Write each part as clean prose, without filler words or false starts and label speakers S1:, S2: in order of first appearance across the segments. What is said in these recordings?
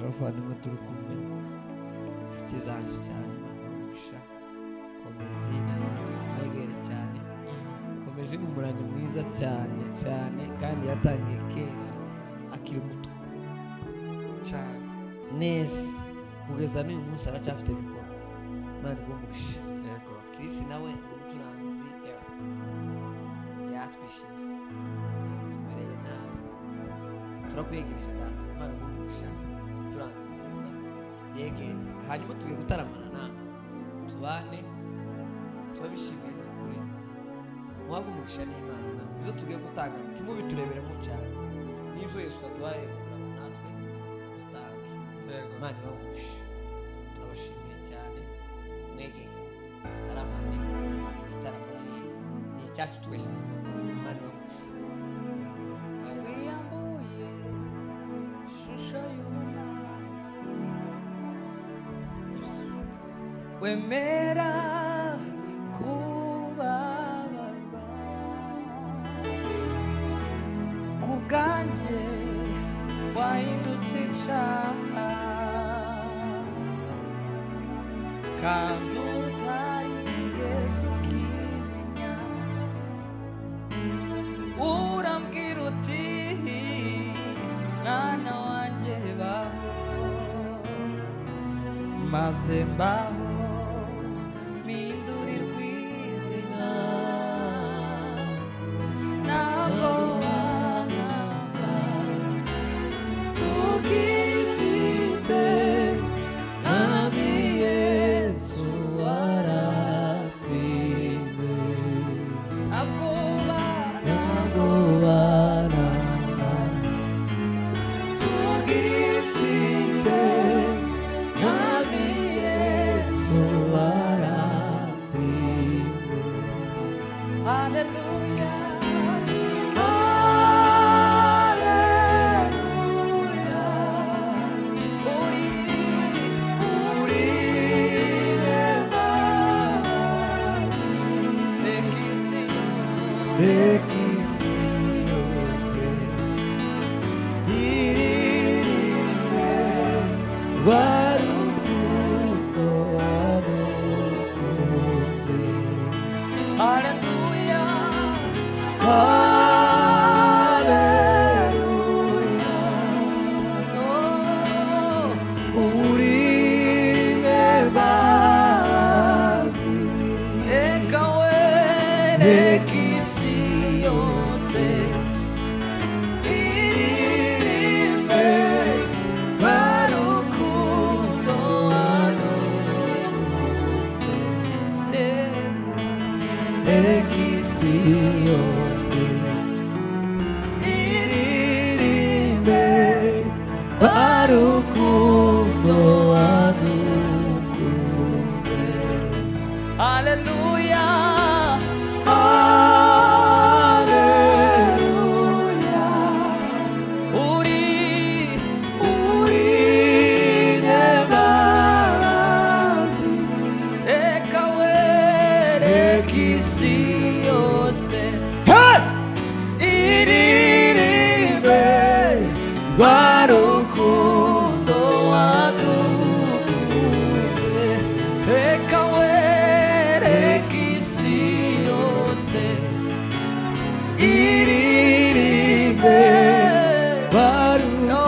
S1: abavandimwe turi kumwe inshuti zanjye cyane umugisha komezi negere cyane komezi ni umurangi mwiza cyane cyane kandi yatangiye kera akiri muto cyane neza kugeza n'uyu munsi aracyafite mikoro Imana igumugisha yego Chris nawe umucuranzi yatwishimiye tumereye nawe turakwegereje data Imana igumugisha turanze mwiza yegere hanyuma tugiye gutaramana nawe tubane turabishimiye n'ukuri muhabwe umugisha n'Imana ibyo tugiye gutanga timubitureberemo cyane n'ibyo Yesu aduhaye kugira ngo natwe dutange Imana igumugisha turabashimiye cyane mwege tutaramane tutaramane ni icyacu twese Imana igumugisha wiyambuye shusho wemera kubabazwa kubwanjye wahindutse icyaha kandi utarigeze ukimenya urambwira uti mwana wanjye baho maze mbaho mpindurirwa izina ntabwo wanamba tugifite mwami Yesu waratsinze ntabwo wanamba tugifite mwami Yesu waratsinze haleluya haleluya uri lekisi yose iririme warukundo wadukunze haleluya haleluya uri ebazi ekawe lekisi yose iririme warukundo wadukunze lekisi yose iririme warukundo wadukunze haleluya haleluya uri ebazi ekawe lekisi yose iririme warukundo wadukunze ekawe lekisi yose iririme warukundo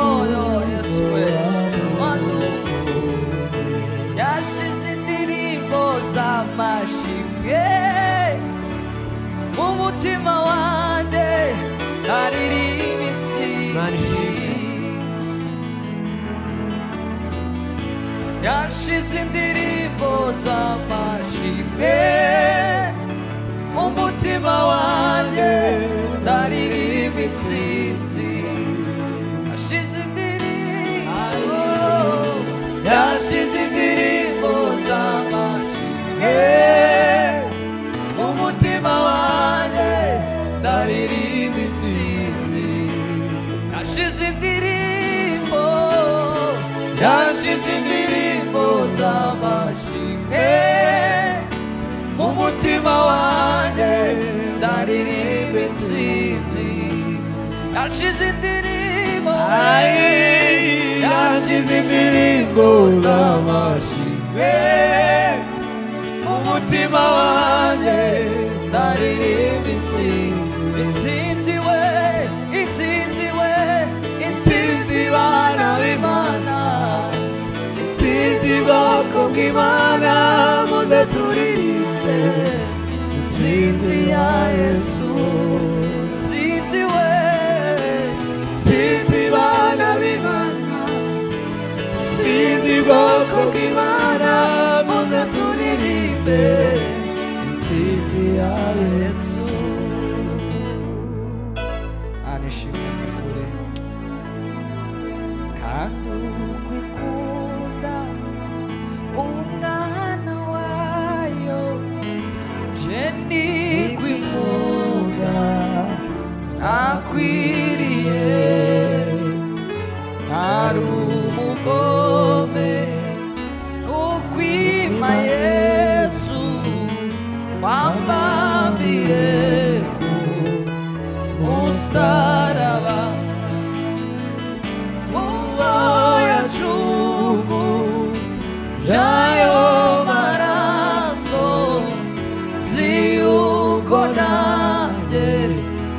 S1: wadukunze yashize indirimbo z'amashimwe mu mutima wanjye aririmba intsinzi yashize indirimbo z'amashimwe mu mutima wanjye ndaririmba intsinzi yashize indirimbo z'amashimwe mu mutima wanjye ndaririmba intsinzi yashize indirimbo z'amashimwe mu mutima wanjye ndaririmba intsinzi yashize indirimbo nashyize indirimbo z'amashimwe mu mutima wanjye ndaririmba intsinzi we, intsinzi we, intsinzi bana b'Imana, intsinzi bwoko bw'Imana, muze turirimbe intsinzi ya Yesu, intsinzi we, intsinzi bana b'Imana, intsinzi bwoko bw'Imana, muze turirimbe intsinzi ya Yesu. Anishimwe mukure kandi ukwikunda umwana wayo, je ndikwikunda nakwiriye, ntari umugome nukwima Yesu wambambire ku musaraba, uwo yacunguje ayo maraso, nzi yuko nanjye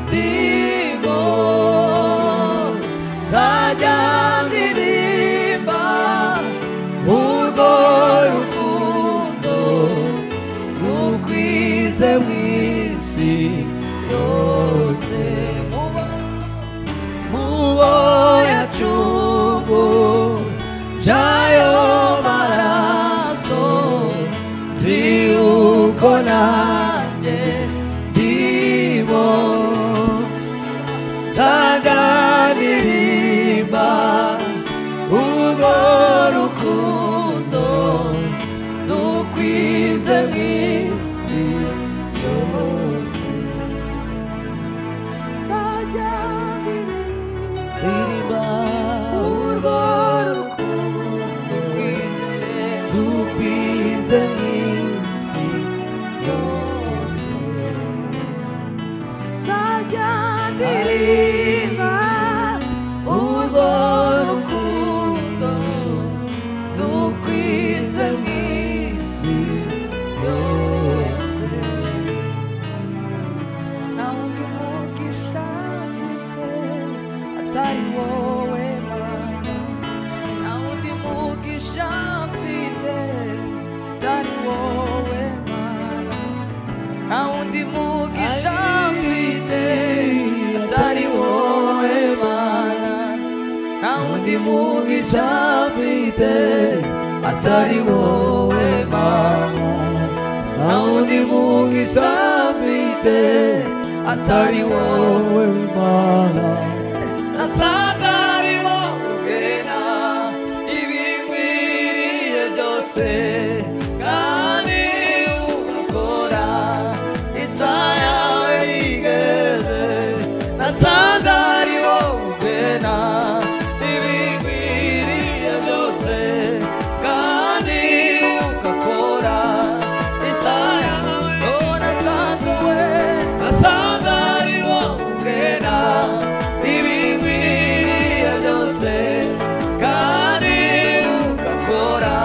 S1: ndimo nzajya ndirimba urwo rukundo rukwize mu isi yose, mubo yacunguje ayo maraso, nzi yuko nanjye ndimo ndaririmba urwo rukundo rukwize mu isi yose, nzajya ndirimba urwo rukundo rukwize mu isi yose, nzajya ndirimba urwo rukundo rukwize mu isi yose. Nta wundi mugisha mfite atari wowe Mana, nta wundi mugisha mfite atari wowe Mana, nta wundi mugisha mfite atari wowe Mana, nta wundi mugisha mfite atari wowe Mana, nta wundi mugisha mfite atari wowe Mana, nasanze ari wowe na ibinkwiriye byose, kandi ugakora isaha yawe igeze, nasanze ari wowe na ibinkwiriye byose, kandi ugakora isaha yawe, oh nasanze we, nasanze ari wowe na ibinkwiriye byose, kandi ugakora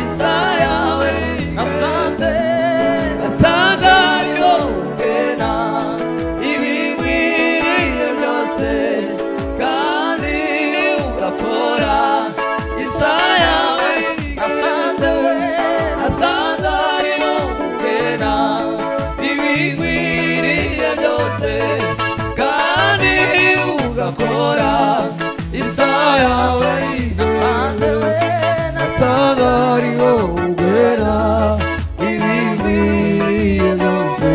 S1: isaha yawe, nasanze ari wowe na ibinkwiriye byose, kandi ugakora isaha yawe, nasanze ari wowe na ibinkwiriye byose, kandi ugakora isaha yawe, nasanze ari wowe na ibinkwiriye byose,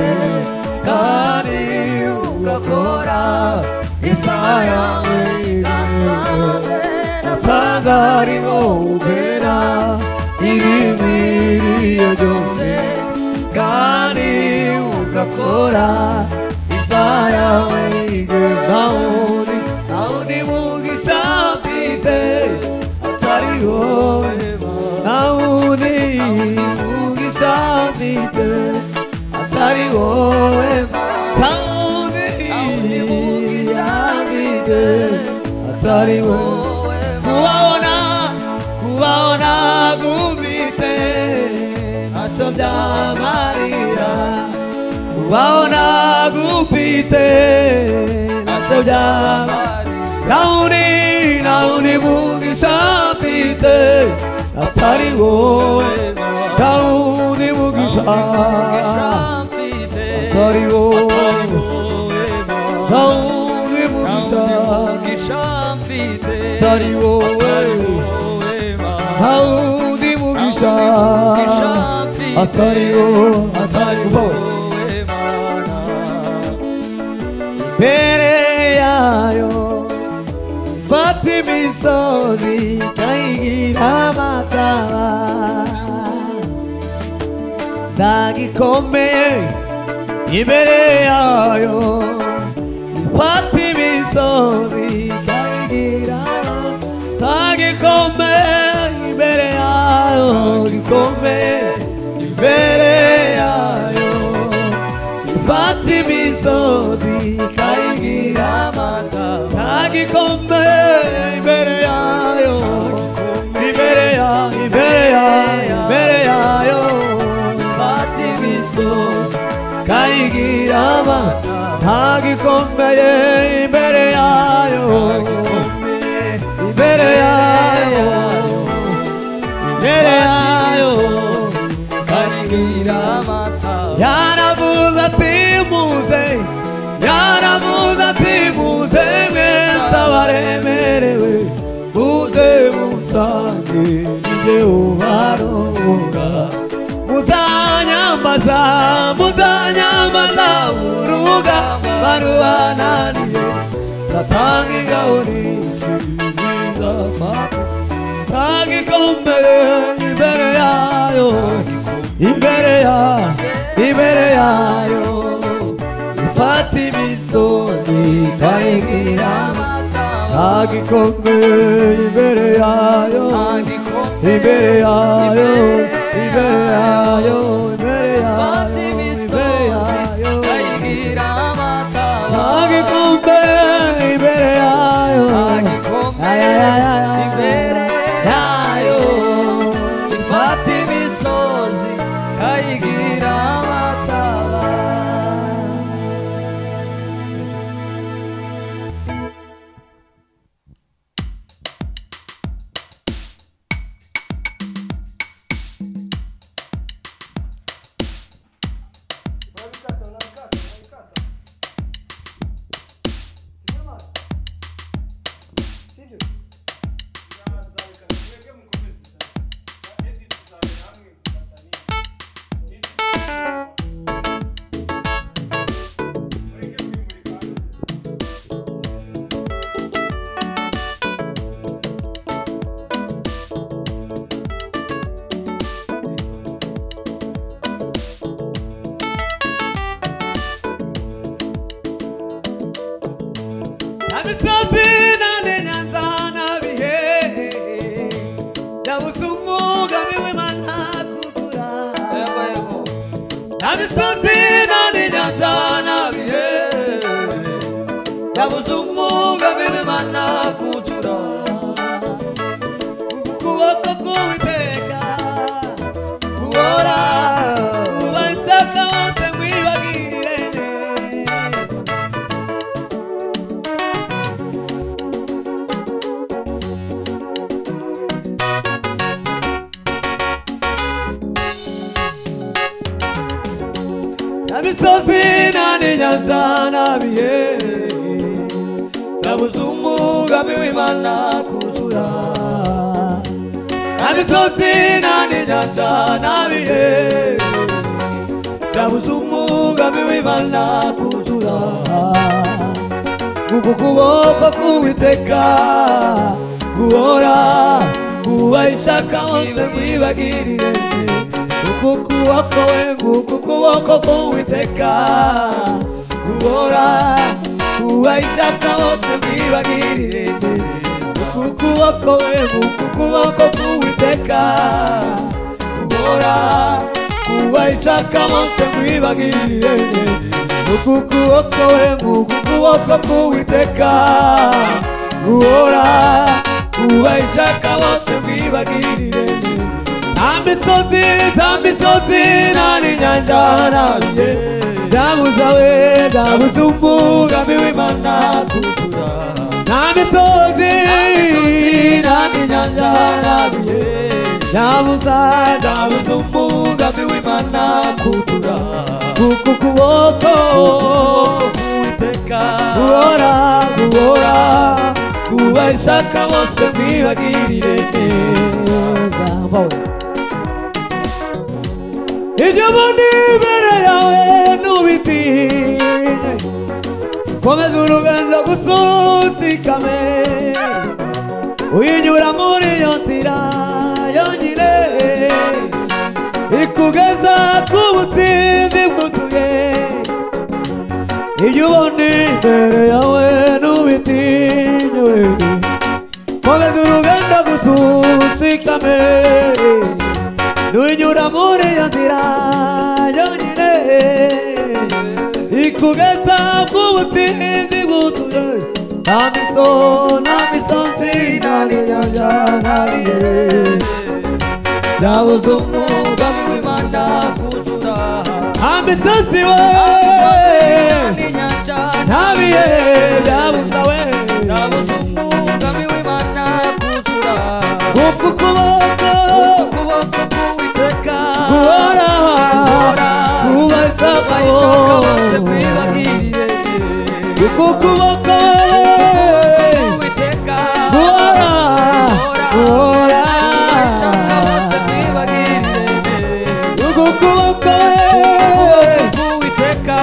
S1: kandi ugakora isaha yawe, nasanze ari wowe na ibinkwiriye byose, kandi ugakora isaha yawe, nta wundi mugisha mfite atari wowe, nta wundi mugisha mfite atari wowe, nta wundi mugisha mfite atari wowe, mubabona kubaona gufite ntacyo byamarira kubaona gufite ntacyo byamarira nawuni mugisha mfite atari wowe nawuni mugisha atari wowe nawuni mugisha atari wowe nawuni mugisha atari wowe imbere yayo fata imisozi ikayigira amataba ndagikomeye imbere yayo fata imisozi ikayigira ndagikomeye imbere yayo gikomeye imbere yayo fata imisozi ikayigira amataba ndagikomeye imbere yayo imbere yayo fata imisozi ikayigira amataba ndagikomeye imbere yayo imbere yayo ikayigira amataba yaravuze ati muze mwese abaremerewe muze munsange njye ubarora muzanyambaza urugamba barubananiye ndatanga ingabo nyinshi z'amako ndagikomeye imbere yayo ifata imisozi ikayigira ndagikomeye imbere yayo fata imisozi ikayigira ndagikomeye imbere yayo ifata imisozi ikayigira amataba imisozi n'inyanza n'abihe yabuze umugami w'Imana kuzura imisozi n'inyanza n'abihe yabuze umugami w'Imana kuzura ukuboko k'Uwiteka guhora ubasaka bose mwibagirire imisozi n'inyanza n'abihe yabuze umugami w'Imana kuzura imisozi n'inyanza n'abihe yabuze umugami w'Imana kuzura ukuboko k'Uwiteka guhora kubayishaka bose mwibagirire ukuboko k'Uwiteka guhora kubayishaka bose mwibagirire ukuboko k'Uwiteka guhora kubayishaka bose mwibagirire ukuboko k'Uwiteka guhora
S2: kubayishaka bose mwibagirire Tamisozi nani nyanja harabiye Dabuza we dabuza umugambi w'Imana kutura Tamisozi nani nyanja harabiye Dabuza umugambi w'Imana kutura Kuko kuboko Uwiteka Guhora kubayishaka bose mwibagirire neza Ibyo mbona imbere yawe nubitinye Komeza urugendo gususikame Uyinyura muri iyo nzira yonyine Ikugeza ku butsinzi bwuzuye Ibyo ubona imbere yawe nubitinye Komeza urugendo gususikame Uyinyura muri iyo nzira yonyine Ikugeza ku butsinzi bwuzuye Namisonzi nani nyanja nariye Dabuza umugambi w'Imana kutura Namisonzi we nani nyanja nariye Dabuza we Dabuza umugambi w'Imana kutura Kuko kuboko Guhora kubayishaka bose mwibagirire Kuko kuboko Uwiteka Guhora kubayishaka bose mwibagirire Kuko kuboko Uwiteka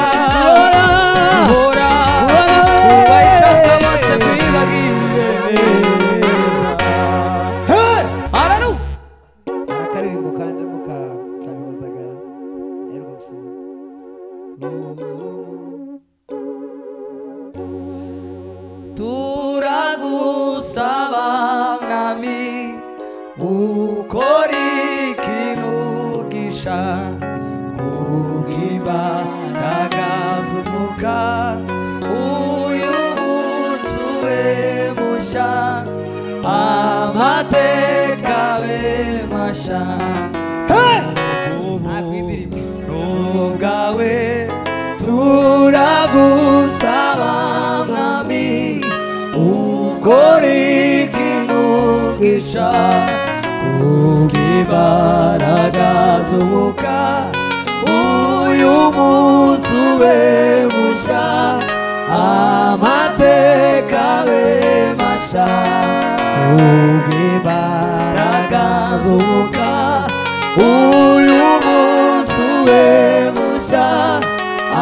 S2: Guhora kubayishaka bose mwibagirire Akaririmbo kanje mukabihozagara Ergo gusura Turagusaba mwami ukora ikintu gisha kubw'imbaraga z'umwuka uyu munsi ube mushya amateka abe mashya n'ubwawe turagusaba mwami ukora ikintu gisha kubw'imbaraga z'umwuka uyu munsi ube mushya amateka abe mashya kubw'imbaraga z'umwuka uyu munsi ube mushya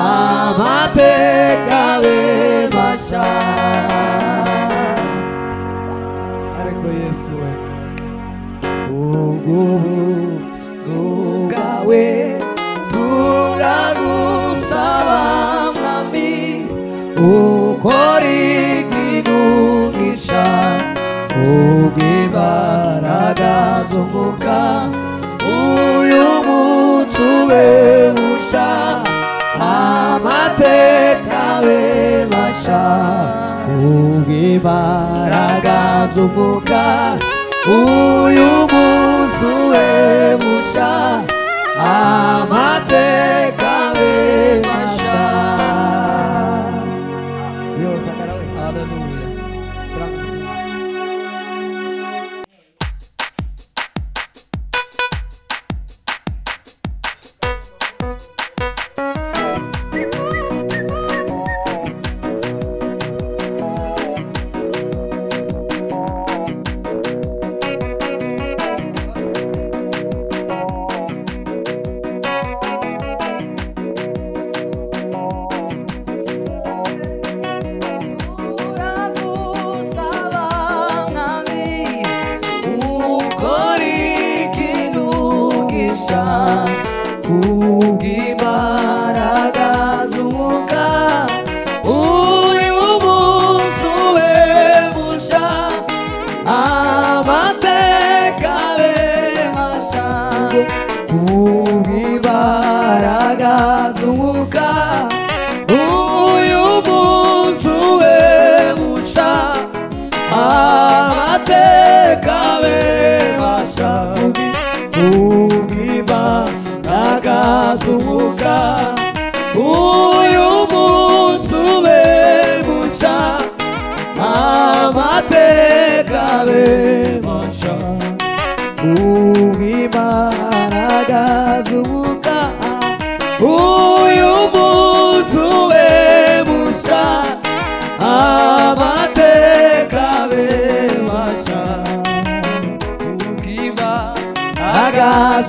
S2: amateka abe mashya ariko Yesu we ubuntu bwawe turagusaba mwami ukora ikintu gisha kubw'imbaraga z'umwuka uyu munsi ube mushya amateka abe mashya kubw'imbaraga z'umwuka uyu munsi ube mushya amateka abe mashya Yose agarawe haleluya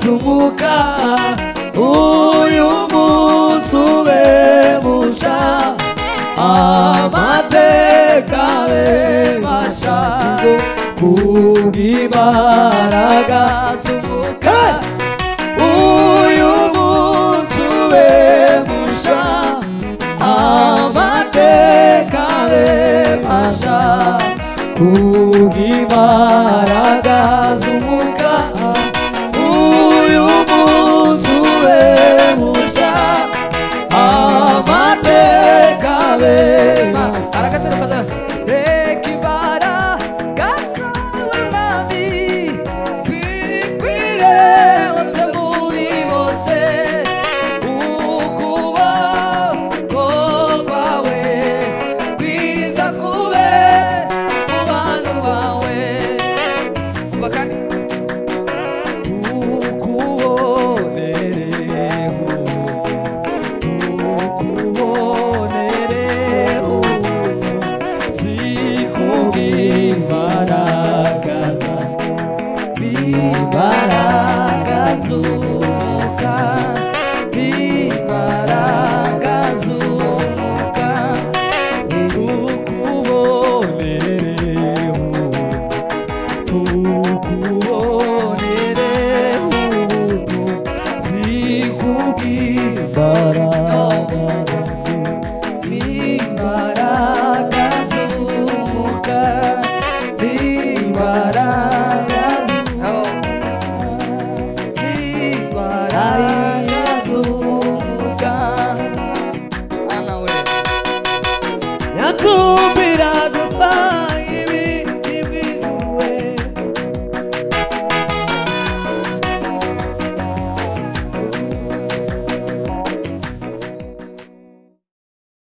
S2: zumuka uyu munsi ube musha amateka abe masha kubw'imbaraga zumuka uyu munsi ube musha amateka abe masha kubw'imbaraga